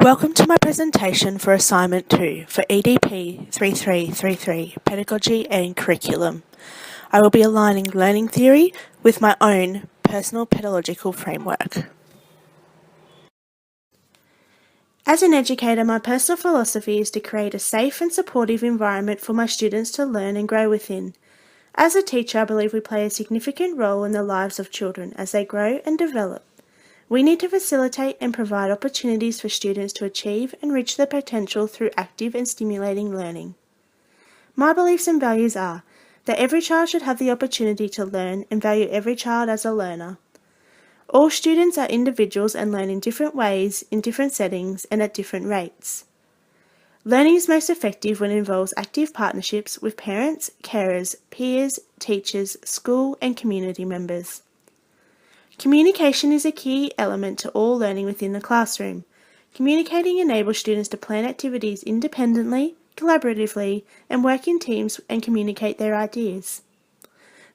Welcome to my presentation for Assignment 2 for EDP3333 Pedagogy and Curriculum. I will be aligning learning theory with my own personal pedagogical framework. As an educator, my personal philosophy is to create a safe and supportive environment for my students to learn and grow within. As a teacher, I believe we play a significant role in the lives of children as they grow and develop. We need to facilitate and provide opportunities for students to achieve and reach their potential through active and stimulating learning. My beliefs and values are that every child should have the opportunity to learn and value every child as a learner. All students are individuals and learn in different ways, in different settings, and at different rates. Learning is most effective when it involves active partnerships with parents, carers, peers, teachers, school, and community members. Communication is a key element to all learning within the classroom. Communicating enables students to plan activities independently, collaboratively, and work in teams and communicate their ideas.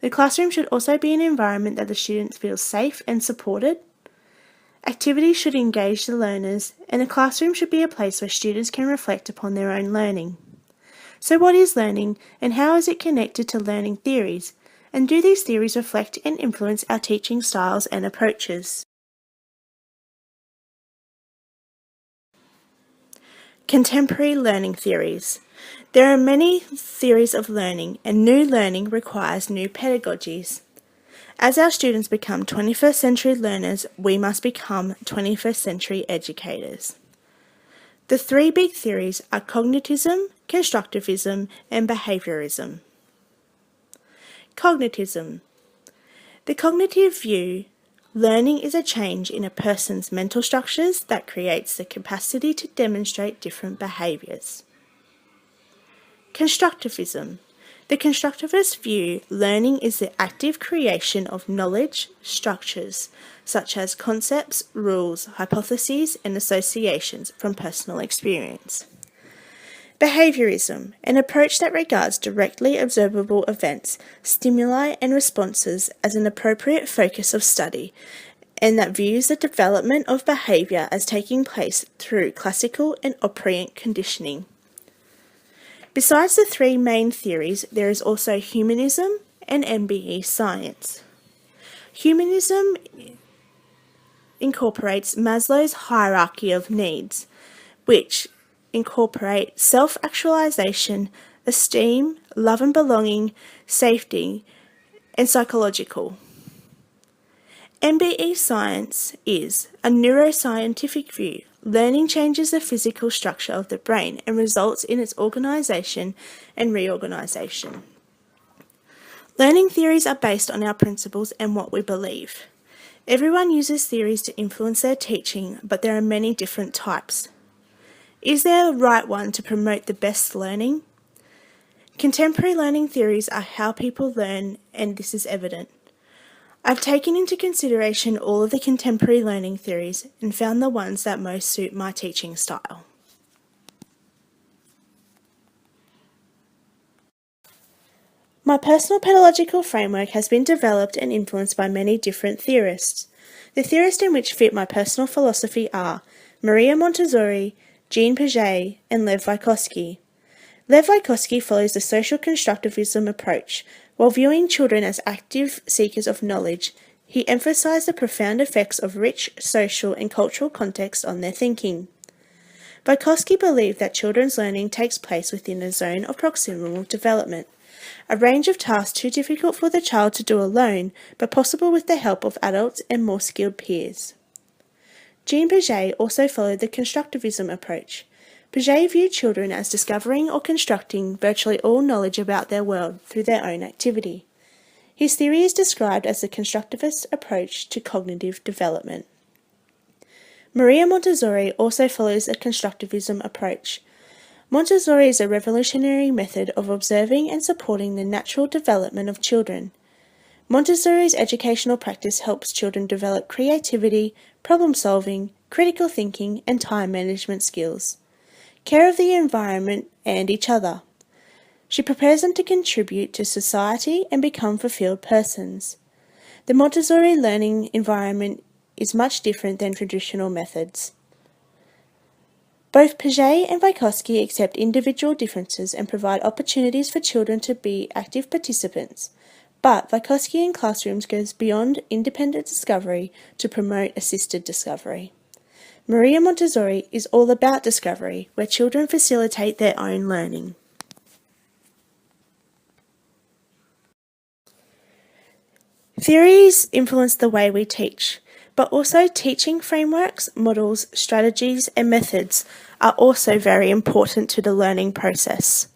The classroom should also be an environment that the students feel safe and supported. Activities should engage the learners, and the classroom should be a place where students can reflect upon their own learning. So what is learning, and how is it connected to learning theories? And do these theories reflect and influence our teaching styles and approaches? Contemporary learning theories. There are many theories of learning, and new learning requires new pedagogies. As our students become 21st century learners, we must become 21st century educators. The three big theories are cognitivism, constructivism, and behaviourism. Cognitivism. The cognitive view, learning is a change in a person's mental structures that creates the capacity to demonstrate different behaviours. Constructivism. The constructivist view, learning is the active creation of knowledge structures, such as concepts, rules, hypotheses, and associations from personal experience. Behaviourism, an approach that regards directly observable events, stimuli and responses as an appropriate focus of study, and that views the development of behaviour as taking place through classical and operant conditioning. Besides the three main theories, there is also humanism and MBE science. Humanism incorporates Maslow's hierarchy of needs, which incorporate self-actualization, esteem, love and belonging, safety, and psychological. MBE science is a neuroscientific view. Learning changes the physical structure of the brain and results in its organisation and reorganisation. Learning theories are based on our principles and what we believe. Everyone uses theories to influence their teaching, but there are many different types. Is there a right one to promote the best learning? Contemporary learning theories are how people learn, and this is evident. I've taken into consideration all of the contemporary learning theories and found the ones that most suit my teaching style. My personal pedagogical framework has been developed and influenced by many different theorists. The theorists in which fit my personal philosophy are Maria Montessori, Jean Piaget, and Lev Vygotsky. Lev Vygotsky follows the social constructivism approach. While viewing children as active seekers of knowledge, he emphasized the profound effects of rich social and cultural context on their thinking. Vygotsky believed that children's learning takes place within a zone of proximal development, a range of tasks too difficult for the child to do alone, but possible with the help of adults and more skilled peers. Jean Piaget also followed the constructivism approach. Piaget viewed children as discovering or constructing virtually all knowledge about their world through their own activity. His theory is described as the constructivist approach to cognitive development. Maria Montessori also follows a constructivism approach. Montessori is a revolutionary method of observing and supporting the natural development of children. Montessori's educational practice helps children develop creativity, problem-solving, critical thinking, and time management skills. Care of the environment and each other. She prepares them to contribute to society and become fulfilled persons. The Montessori learning environment is much different than traditional methods. Both Piaget and Vygotsky accept individual differences and provide opportunities for children to be active participants, but Vygotsky in classrooms goes beyond independent discovery to promote assisted discovery. Maria Montessori is all about discovery, where children facilitate their own learning. Theories influence the way we teach, but also teaching frameworks, models, strategies, and methods are also very important to the learning process.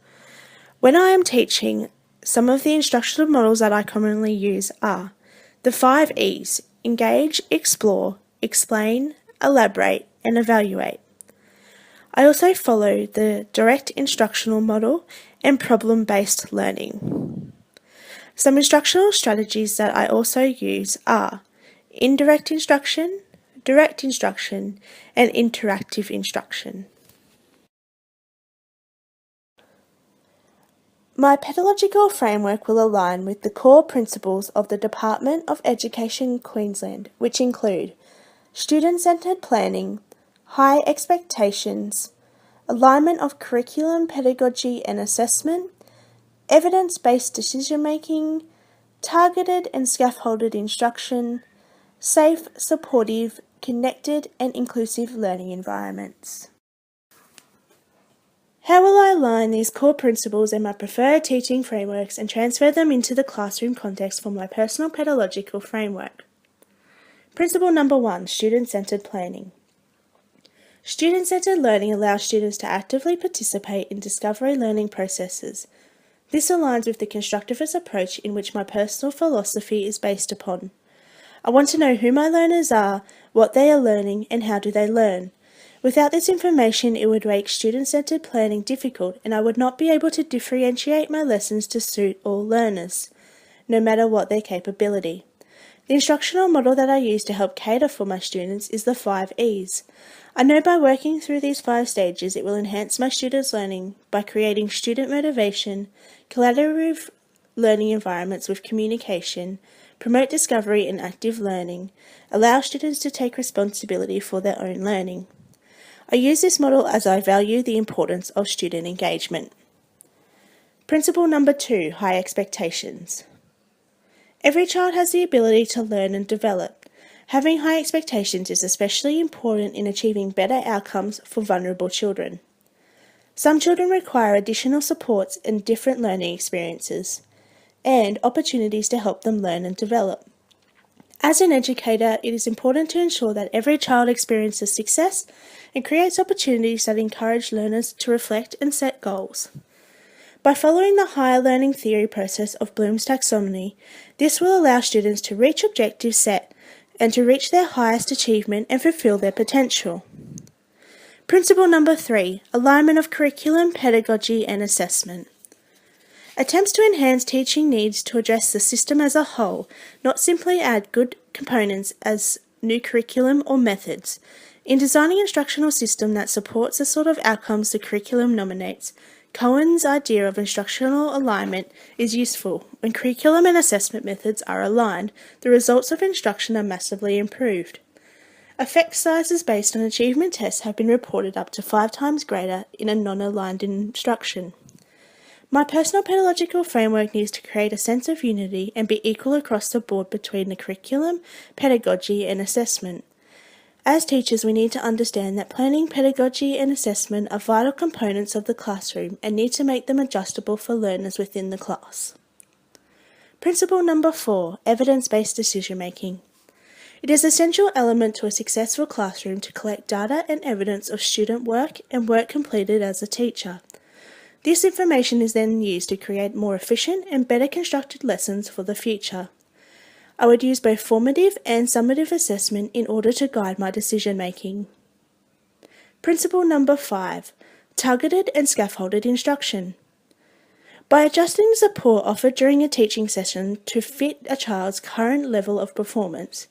When I am teaching, some of the instructional models that I commonly use are the 5 E's: engage, explore, explain, elaborate, and evaluate. I also follow the direct instructional model and problem-based learning. Some instructional strategies that I also use are indirect instruction, direct instruction, and interactive instruction. My pedagogical framework will align with the core principles of the Department of Education Queensland, which include student-centred planning, high expectations, alignment of curriculum, pedagogy and assessment, evidence-based decision-making, targeted and scaffolded instruction, safe, supportive, connected and inclusive learning environments. How will I align these core principles and my preferred teaching frameworks and transfer them into the classroom context for my personal pedagogical framework? Principle number 1, student-centred planning. Student-centred learning allows students to actively participate in discovery learning processes. This aligns with the constructivist approach in which my personal philosophy is based upon. I want to know who my learners are, what they are learning, and how do they learn. Without this information, it would make student-centred planning difficult, and I would not be able to differentiate my lessons to suit all learners, no matter what their capability. The instructional model that I use to help cater for my students is the 5 E's. I know by working through these 5 stages, it will enhance my students' learning by creating student motivation, collaborative learning environments with communication, promote discovery and active learning, allow students to take responsibility for their own learning. I use this model as I value the importance of student engagement. Principle number 2, high expectations. Every child has the ability to learn and develop. Having high expectations is especially important in achieving better outcomes for vulnerable children. Some children require additional supports and different learning experiences, and opportunities to help them learn and develop. As an educator, it is important to ensure that every child experiences success and creates opportunities that encourage learners to reflect and set goals. By following the higher learning theory process of Bloom's taxonomy, this will allow students to reach objectives set and to reach their highest achievement and fulfill their potential. Principle number 3, alignment of curriculum, pedagogy and assessment. Attempts to enhance teaching needs to address the system as a whole, not simply add good components as new curriculum or methods. In designing an instructional system that supports the sort of outcomes the curriculum nominates, Cohen's idea of instructional alignment is useful. When curriculum and assessment methods are aligned, the results of instruction are massively improved. Effect sizes based on achievement tests have been reported up to 5 times greater in a non-aligned instruction. My personal pedagogical framework needs to create a sense of unity and be equal across the board between the curriculum, pedagogy and assessment. As teachers, we need to understand that planning, pedagogy and assessment are vital components of the classroom and need to make them adjustable for learners within the class. Principle number 4, evidence-based decision-making. It is an essential element to a successful classroom to collect data and evidence of student work and work completed as a teacher. This information is then used to create more efficient and better constructed lessons for the future. I would use both formative and summative assessment in order to guide my decision-making. Principle number 5, targeted and scaffolded instruction. By adjusting the support offered during a teaching session to fit a child's current level of performance,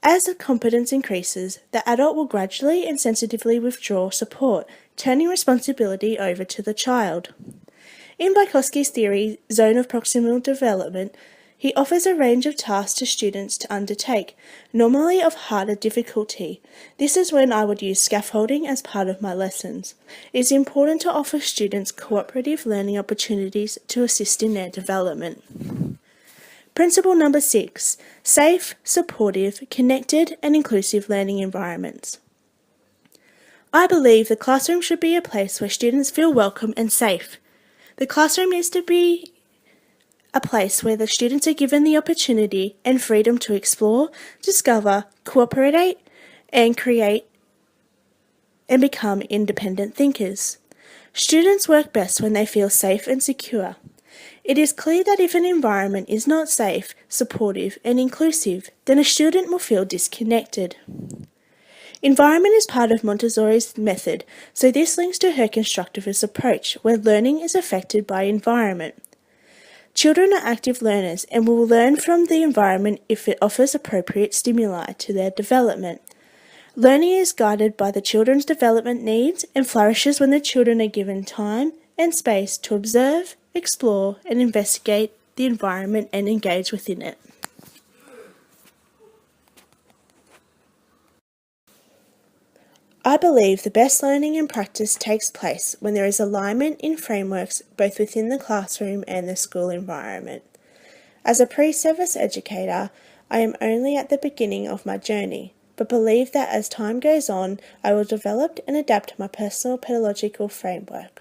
as the competence increases, the adult will gradually and sensitively withdraw support, turning responsibility over to the child. In Vygotsky's theory, zone of proximal development, He offers a range of tasks to students to undertake, normally of harder difficulty. This is when I would use scaffolding as part of my lessons. It is important to offer students cooperative learning opportunities to assist in their development. Principle number 6, safe, supportive, connected and inclusive learning environments. I believe the classroom should be a place where students feel welcome and safe. The classroom needs to be a place where the students are given the opportunity and freedom to explore, discover, cooperate, and create and become independent thinkers. Students work best when they feel safe and secure. It is clear that if an environment is not safe, supportive, and inclusive, then a student will feel disconnected. Environment is part of Montessori's method, so this links to her constructivist approach, where learning is affected by environment. Children are active learners and will learn from the environment if it offers appropriate stimuli to their development. Learning is guided by the children's development needs and flourishes when the children are given time and space to observe, explore, and investigate the environment and engage within it. I believe the best learning and practice takes place when there is alignment in frameworks both within the classroom and the school environment. As a pre-service educator, I am only at the beginning of my journey, but believe that as time goes on, I will develop and adapt my personal pedagogical framework.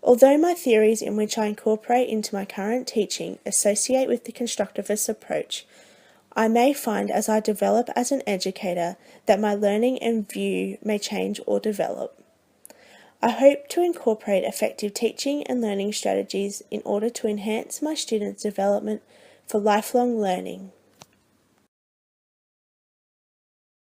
Although my theories in which I incorporate into my current teaching associate with the constructivist approach, I may find as I develop as an educator that my learning and view may change or develop. I hope to incorporate effective teaching and learning strategies in order to enhance my students' development for lifelong learning.